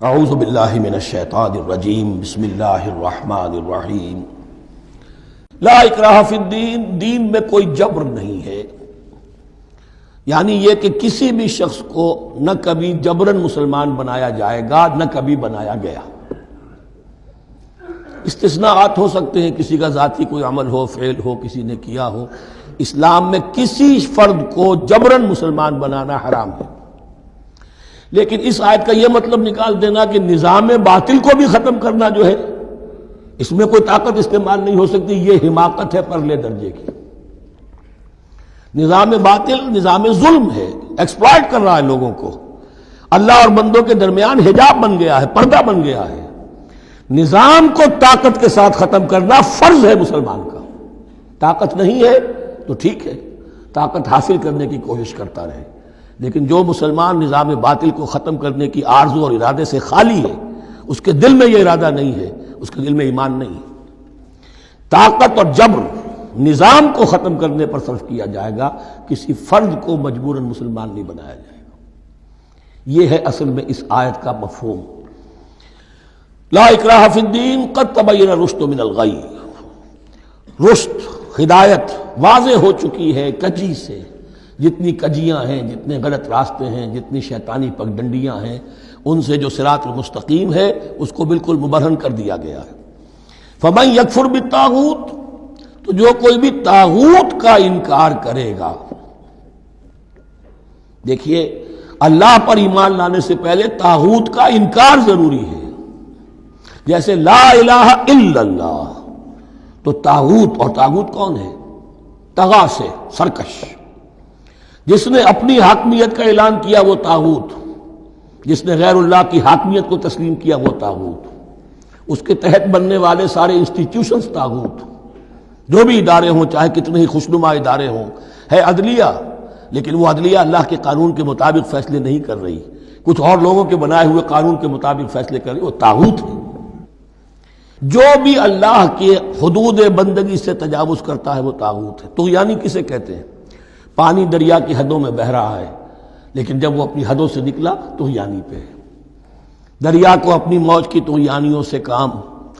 اعوذ باللہ من الشیطان الرجیم بسم اللہ الرحمن الرحیم لا اکراہ فی الدین، دین میں کوئی جبر نہیں ہے، یعنی یہ کہ کسی بھی شخص کو نہ کبھی جبراً مسلمان بنایا جائے گا نہ کبھی بنایا گیا۔ استثناءات ہو سکتے ہیں، کسی کا ذاتی کوئی عمل ہو، فعل ہو، کسی نے کیا ہو۔ اسلام میں کسی فرد کو جبراً مسلمان بنانا حرام ہے، لیکن اس آیت کا یہ مطلب نکال دینا کہ نظام باطل کو بھی ختم کرنا جو ہے اس میں کوئی طاقت استعمال نہیں ہو سکتی، یہ حماقت ہے پرلے درجے کی۔ نظام باطل نظام ظلم ہے، ایکسپلائٹ کر رہا ہے لوگوں کو، اللہ اور بندوں کے درمیان حجاب بن گیا ہے، پردہ بن گیا ہے۔ نظام کو طاقت کے ساتھ ختم کرنا فرض ہے مسلمان کا۔ طاقت نہیں ہے تو ٹھیک ہے، طاقت حاصل کرنے کی کوشش کرتا رہے، لیکن جو مسلمان نظام باطل کو ختم کرنے کی آرزو اور ارادے سے خالی ہے، اس کے دل میں یہ ارادہ نہیں ہے، اس کے دل میں ایمان نہیں ہے۔ طاقت اور جبر نظام کو ختم کرنے پر صرف کیا جائے گا، کسی فرد کو مجبوراً مسلمان نہیں بنایا جائے گا۔ یہ ہے اصل میں اس آیت کا مفہوم۔ لا اکراہ فی الدین قد تبین الرشد من الغی، رشد ہدایت واضح ہو چکی ہے کجی سے۔ جتنی کجیاں ہیں، جتنے غلط راستے ہیں، جتنی شیطانی پگڈنڈیاں ہیں، ان سے جو صراط المستقیم ہے اس کو بالکل مبرہن کر دیا گیا ہے۔ فمن یکفر بالطاغوت، تو جو کوئی بھی طاغوت کا انکار کرے گا۔ دیکھیے، اللہ پر ایمان لانے سے پہلے طاغوت کا انکار ضروری ہے۔ جیسے لا الہ الا اللہ، تو طاغوت، اور طاغوت کون ہے؟ طغا سے سرکش، جس نے اپنی حاکمیت کا اعلان کیا وہ طاغوت، جس نے غیر اللہ کی حاکمیت کو تسلیم کیا وہ طاغوت، اس کے تحت بننے والے سارے انسٹیٹیوشنز طاغوت، جو بھی ادارے ہوں، چاہے کتنے ہی خوشنما ادارے ہوں۔ ہے عدلیہ، لیکن وہ عدلیہ اللہ کے قانون کے مطابق فیصلے نہیں کر رہی، کچھ اور لوگوں کے بنائے ہوئے قانون کے مطابق فیصلے کر رہی، وہ طاغوت ہے۔ جو بھی اللہ کے حدود بندگی سے تجاوز کرتا ہے وہ طاغوت ہے۔ طغیانی کسے کہتے ہیں؟ پانی دریا کی حدوں میں بہہ رہا ہے، لیکن جب وہ اپنی حدوں سے نکلا طغیانی پہ ہے۔ دریا کو اپنی موج کی طغیانیوں سے کام،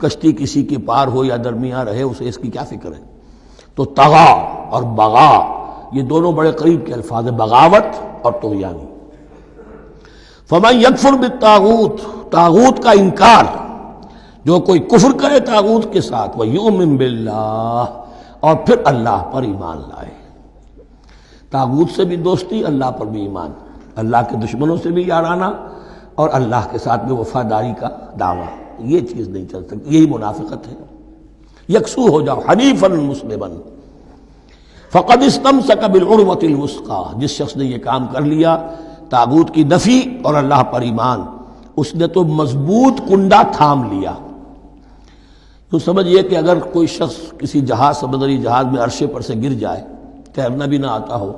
کشتی کسی کے پار ہو یا درمیان رہے، اسے اس کی کیا فکر ہے؟ تو طغا اور بغا، یہ دونوں بڑے قریب کے الفاظ ہیں، بغاوت اور طغیانی۔ فمن یکفر بالطاغوت، طاغوت کا انکار، جو کوئی کفر کرے طاغوت کے ساتھ، وَيُؤْمِن بِاللَّهِ، اور پھر اللہ پر ایمان لائے۔ طاغوت سے بھی دوستی، اللہ پر بھی ایمان، اللہ کے دشمنوں سے بھی یارانہ، اور اللہ کے ساتھ بھی وفاداری کا دعویٰ، یہ چیز نہیں چل سکتی، یہی منافقت ہے۔ یکسو ہو جاؤ، حنیفا مسلما فقد استمسک بالعروۃ الوثقی، جس شخص نے یہ کام کر لیا، طاغوت کی نفی اور اللہ پر ایمان، اس نے تو مضبوط کنڈا تھام لیا۔ تو سمجھئے کہ اگر کوئی شخص کسی جہاز، سمندری جہاز میں عرشے پر سے گر جائے، تیرنا بھی نہ آتا ہو،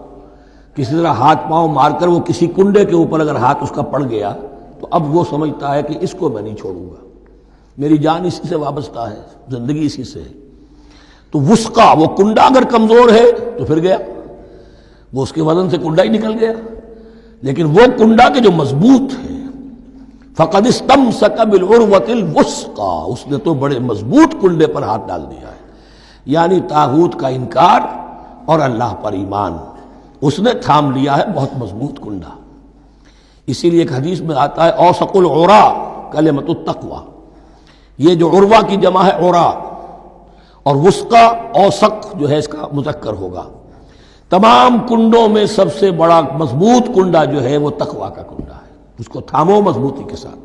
کسی طرح ہاتھ پاؤں مار کر وہ کسی کنڈے کے اوپر اگر ہاتھ اس کا پڑ گیا، تو اب وہ سمجھتا ہے کہ اس کو میں نہیں چھوڑوں گا، میری جان اسی سے وابستہ ہے، زندگی اسی سے ہے۔ تو وثقہ، وہ کنڈا اگر کمزور ہے تو پھر گیا، وہ اس کے وزن سے کنڈا ہی نکل گیا، لیکن وہ کنڈا کہ جو مضبوط ہے، فقد استمسک بالعروۃ الوثقی، اس نے تو بڑے مضبوط کنڈے پر ہاتھ ڈال دیا ہے، یعنی طاغوت کا انکار اور اللہ پر ایمان، اس نے تھام لیا ہے بہت مضبوط کنڈا۔ اسی لیے ایک حدیث میں آتا ہے اوثق العراء کلمۃ التقوی، یہ جو عروہ کی جمع ہے عراء، اور وثقہ اوثق جو ہے اس کا مذکر ہوگا۔ تمام کنڈوں میں سب سے بڑا مضبوط کنڈا جو ہے وہ تقوی کا کنڈا ہے، اس کو تھامو مضبوطی کے ساتھ۔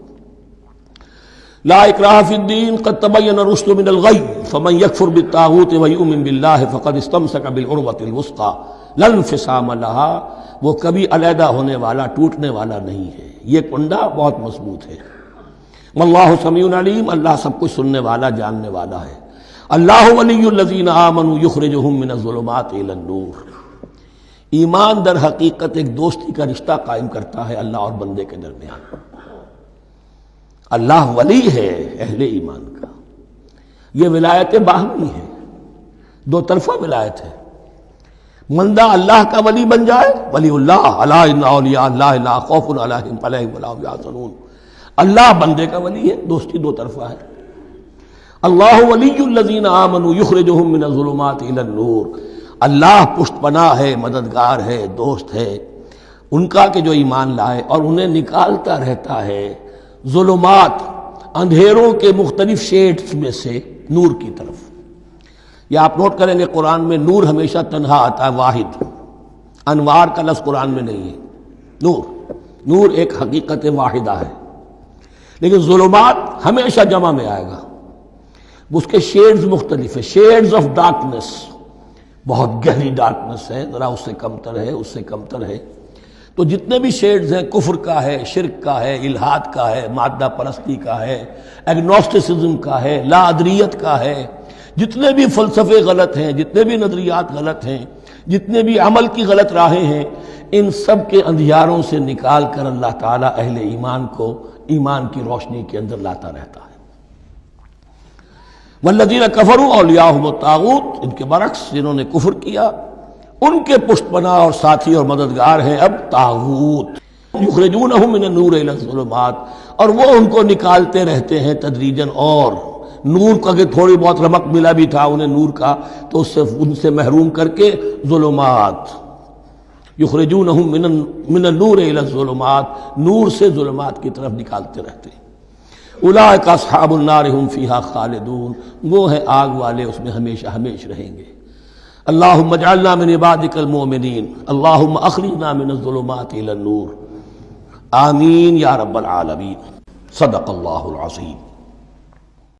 لا اکراہ فی الدین قد تبین الرشد من الغی فمن یکفر بالطاغوت ویؤمن باللہ فقد استمسک بالعروۃ الوثقی لا انفصام لها، وہ کبھی علیحدہ ہونے والا، ٹوٹنے والا نہیں ہے، یہ کنڈا بہت مضبوط ہے۔ واللہ سمیع علیم، اللہ سب کچھ سننے والا، جاننے والا ہے۔ اللہ ولی الذین آمنوا یخرجہم من الظلمات الی النور، ایمان در حقیقت ایک دوستی کا رشتہ قائم کرتا ہے اللہ اور بندے کے درمیان۔ اللہ ولی ہے اہل ایمان کا، یہ ولایت باہمی ہے، دو طرفہ ولایت ہے۔ بندہ اللہ کا ولی بن جائے، ولی اللہ، الا ان اولیاء اللہ لا خوف علیہم ولا هم يحزنون، اللہ بندے کا ولی ہے، دوستی دو طرفہ ہے۔ اللہ ولی الذین آمنوا یخرجہم من الظلمات الی النور، اللہ پشت پناہ ہے، مددگار ہے، دوست ہے ان کا کہ جو ایمان لائے اور انہیں نکالتا رہتا ہے ظلمات، اندھیروں کے مختلف شیڈز میں سے نور کی طرف۔ یہ آپ نوٹ کریں گے قرآن میں نور ہمیشہ تنہا آتا ہے، واحد، انوار کا لفظ قرآن میں نہیں ہے۔ نور ایک حقیقت واحدہ ہے، لیکن ظلمات ہمیشہ جمع میں آئے گا، اس کے شیڈز مختلف ہیں، شیڈز آف ڈارکنس، بہت گہری ڈارکنس ہے، ذرا اس سے کمتر ہے، اس سے کمتر ہے۔ تو جتنے بھی شیڈز ہیں، کفر کا ہے، شرک کا ہے، الحاد کا ہے، مادہ پرستی کا ہے، ایگنوسٹسزم کا ہے، لا ادریت کا ہے، جتنے بھی فلسفے غلط ہیں، جتنے بھی نظریات غلط ہیں، جتنے بھی عمل کی غلط راہیں ہیں، ان سب کے اندھیاروں سے نکال کر اللہ تعالیٰ اہل ایمان کو ایمان کی روشنی کے اندر لاتا رہتا ہے۔ والذین کفروا اولیاءہم الطاغوت، ان کے برعکس جنہوں نے کفر کیا ان کے پشت پناہ اور ساتھی اور مددگار ہیں اب طاغوت، یخرجونہم من النور الی الظلمات، اور وہ ان کو نکالتے رہتے ہیں تدریجاً، اور نور کا کہ تھوڑی بہت رمق ملا بھی تھا انہیں نور کا تو ان سے محروم کر کے ظلمات، یخرجونہم من النور الی الظلمات، نور سے ظلمات کی طرف نکالتے رہتے ہیں۔ اولئک اصحاب النار هم فیہا خالدون، وہ ہیں آگ والے، اس میں ہمیشہ ہمیشہ رہیں گے۔ اللہم اجعلنا من عبادک المؤمنین، اللہم اخرجنا من الظلمات الی النور، آمین یا رب العالمین۔ صدق اللہ العظیم۔